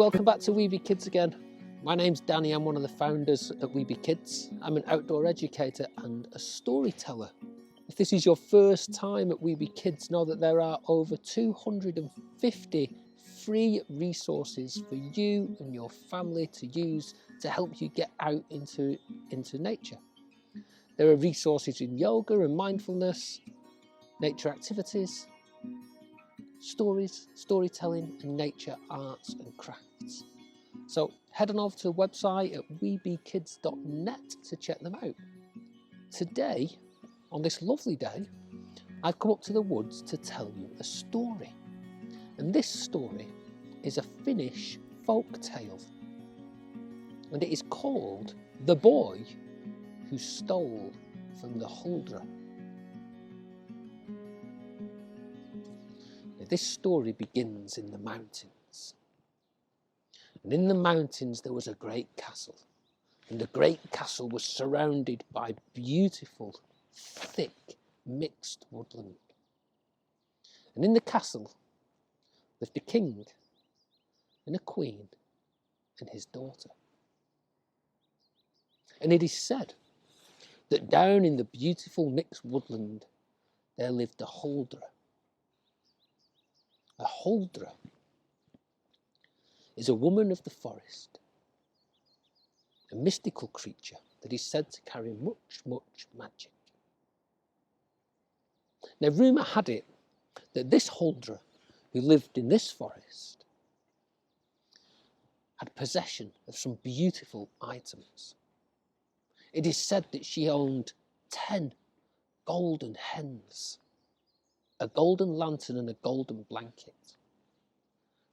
welcome back to Weeby Kids again. My name's Danny, I'm one of the founders at Weeby Kids. I'm an outdoor educator and a storyteller. If this is your first time at Weeby Kids, know that there are over 250 free resources for you and your family to use to help you get out into nature. There are resources in yoga and mindfulness, nature activities, stories, storytelling, and nature arts and crafts. So head on over to the website at weebykids.net to check them out. Today, on this lovely day, I've come up to the woods to tell you a story. And this story is a Finnish folk tale. And it is called The Boy Who Stole from the Huldra. Now, this story begins in the mountains. And in the mountains there was a great castle. And the great castle was surrounded by beautiful, thick, mixed woodland. And in the castle lived a king and a queen and his daughter. And it is said that down in the beautiful mixed woodland there lived a Huldra. A Huldra is a woman of the forest, a mystical creature that is said to carry much, much magic. Now, rumour had it that this Huldra, who lived in this forest, had possession of some beautiful items. It is said that she owned 10 golden hens, a golden lantern and a golden blanket.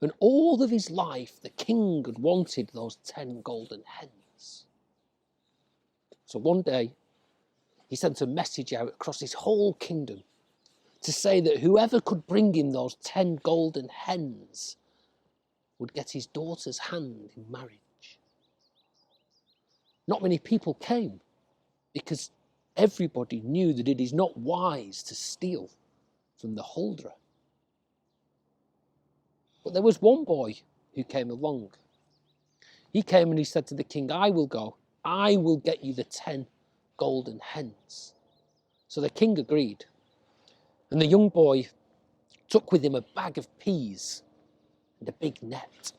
And all of his life, the king had wanted those 10 golden hens. So one day, he sent a message out across his whole kingdom to say that whoever could bring him those 10 golden hens would get his daughter's hand in marriage. Not many people came because everybody knew that it is not wise to steal from the Huldra. But there was one boy who came along. He came and he said to the king, I will go. I will get you the 10 golden hens. So the king agreed. And the young boy took with him a bag of peas and a big net.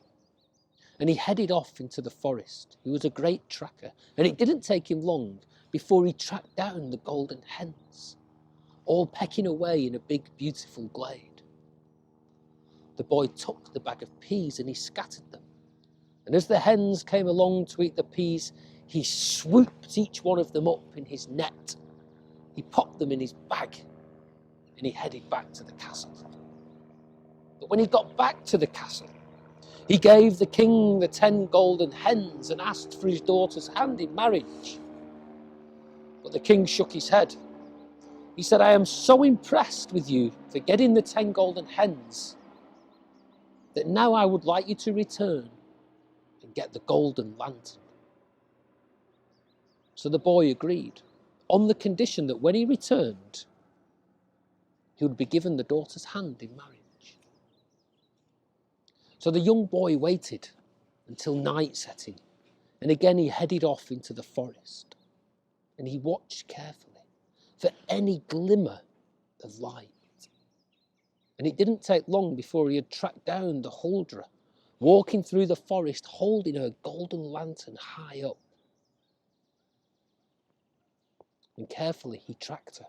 And he headed off into the forest. He was a great tracker. And it didn't take him long before he tracked down the golden hens, all pecking away in a big, beautiful glade. The boy took the bag of peas and he scattered them. And as the hens came along to eat the peas, he swooped each one of them up in his net. He popped them in his bag and he headed back to the castle. But when he got back to the castle, he gave the king the 10 golden hens and asked for his daughter's hand in marriage. But the king shook his head. He said, I am so impressed with you for getting the 10 golden hens that now I would like you to return and get the golden lantern. So the boy agreed, on the condition that when he returned, he would be given the daughter's hand in marriage. So the young boy waited until night set in, and again he headed off into the forest, and he watched carefully for any glimmer of light. And it didn't take long before he had tracked down the Huldra, walking through the forest, holding her golden lantern high up. And carefully he tracked her.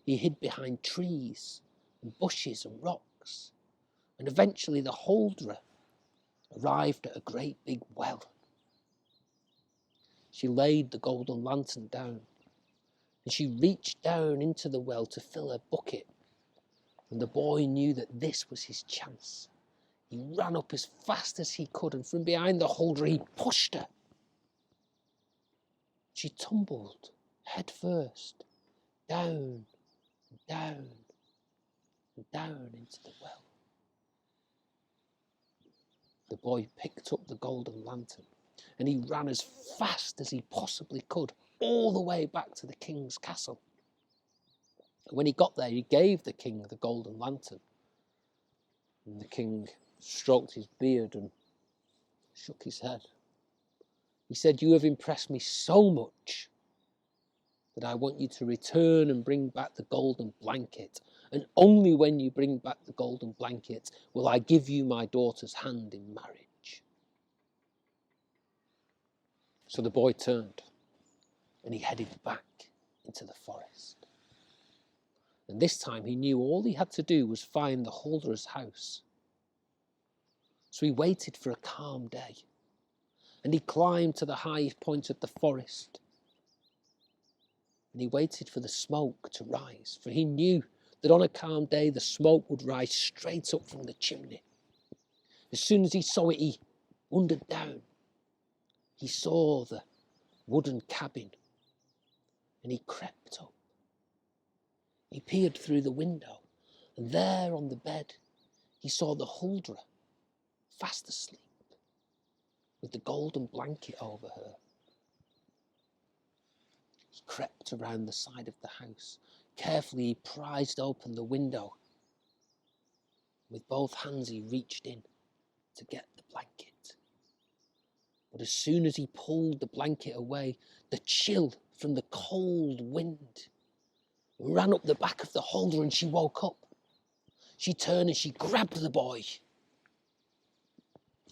He hid behind trees and bushes and rocks. And eventually the Huldra arrived at a great big well. She laid the golden lantern down, and she reached down into the well to fill her bucket. And the boy knew that this was his chance. He ran up as fast as he could, and from behind the Huldra he pushed her. She tumbled head first, down, and down, and down into the well. The boy picked up the golden lantern, and he ran as fast as he possibly could, all the way back to the king's castle. And when he got there, he gave the king the golden lantern. And the king stroked his beard and shook his head. He said, "You have impressed me so much that I want you to return and bring back the golden blanket. And only when you bring back the golden blanket will I give you my daughter's hand in marriage." So the boy turned and he headed back into the forest. And this time he knew all he had to do was find the Huldra's house. So he waited for a calm day and he climbed to the highest point of the forest. And he waited for the smoke to rise, for he knew that on a calm day the smoke would rise straight up from the chimney. As soon as he saw it, he wandered down. He saw the wooden cabin and he crept up. He peered through the window and there on the bed he saw the Huldra fast asleep with the golden blanket over her. He crept around the side of the house. Carefully he prized open the window. With both hands he reached in to get the blanket. But as soon as he pulled the blanket away, the chill from the cold wind ran up the back of the Huldra and she woke up. She turned and she grabbed the boy.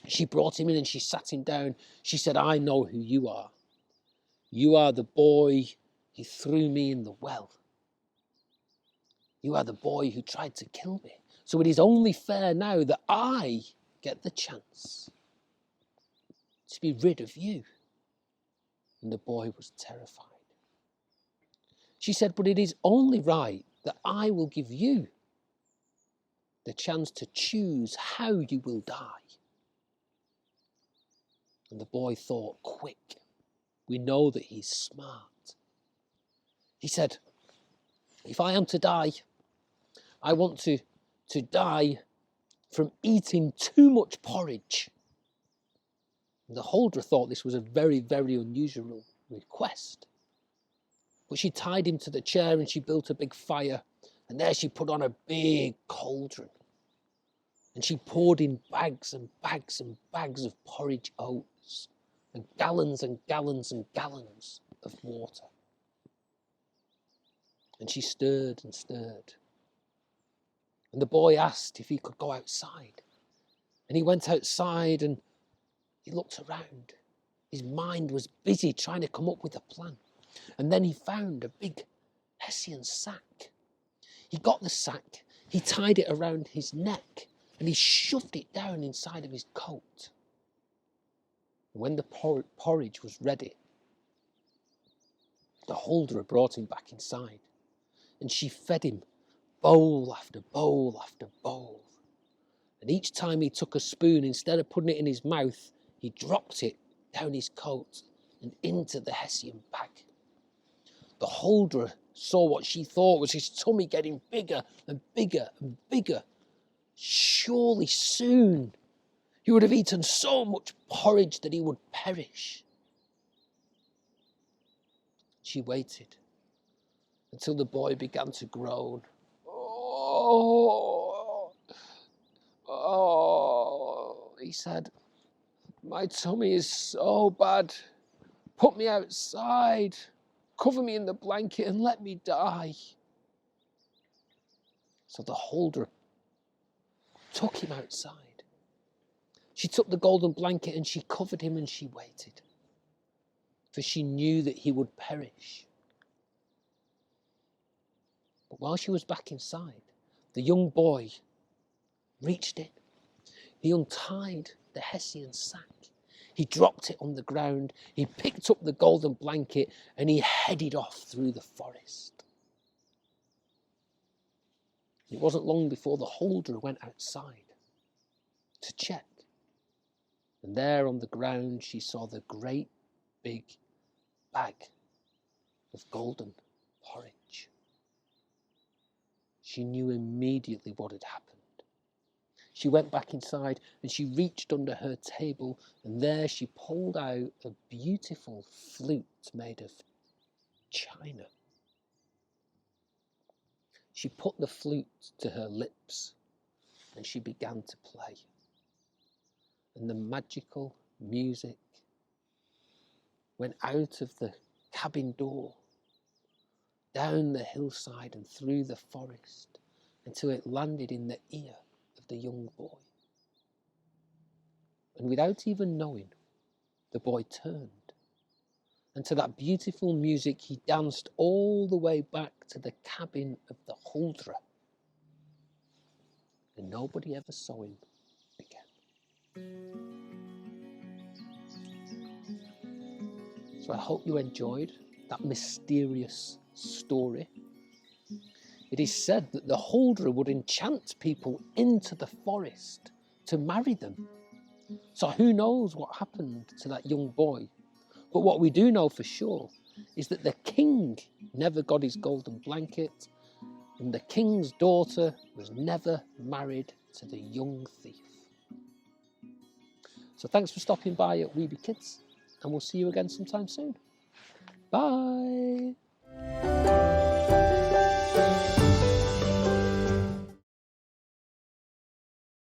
She brought him in and she sat him down. She said, "I know who you are. You are the boy who threw me in the well. You are the boy who tried to kill me. So it is only fair now that I get the chance to be rid of you." And the boy was terrified. She said, "But it is only right that I will give you the chance to choose how you will die." And the boy thought, quick, we know that he's smart. He said, "If I am to die, I want to die from eating too much porridge." And the Huldra thought this was a very, very unusual request. But she tied him to the chair and she built a big fire. And there she put on a big cauldron. And she poured in bags and bags and bags of porridge oats and gallons and gallons and gallons of water. And she stirred and stirred. And the boy asked if he could go outside. And he went outside and he looked around. His mind was busy trying to come up with a plan. And then he found a big Hessian sack. He got the sack, he tied it around his neck, and he shoved it down inside of his coat. And when the porridge was ready, the Huldra brought him back inside, and she fed him bowl after bowl after bowl. And each time he took a spoon, instead of putting it in his mouth, he dropped it down his coat and into the Hessian bag. The Huldra saw what she thought was his tummy getting bigger and bigger and bigger. Surely soon he would have eaten so much porridge that he would perish. She waited until the boy began to groan. Oh, he said, "My tummy is so bad. Put me outside. Cover me in the blanket and let me die." So the Huldra took him outside. She took the golden blanket and she covered him and she waited, for she knew that he would perish. But while she was back inside, the young boy reached in. He untied the Hessian sack. He dropped it on the ground. He picked up the golden blanket and he headed off through the forest. It wasn't long before the Huldra went outside to check. And there on the ground she saw the great big bag of golden porridge. She knew immediately what had happened. She went back inside and she reached under her table, and there she pulled out a beautiful flute made of china. She put the flute to her lips and she began to play. And the magical music, went out of the cabin door, down the hillside and through the forest, until it landed in the ear of the young boy. And without even knowing, the boy turned. And to that beautiful music, he danced all the way back to the cabin of the Huldra. And nobody ever saw him again. So I hope you enjoyed that mysterious story. It is said that the Huldra would enchant people into the forest to marry them. So who knows what happened to that young boy? But what we do know for sure is that the king never got his golden blanket, and the king's daughter was never married to the young thief. So thanks for stopping by at Weeby Kids, and we'll see you again sometime soon. Bye.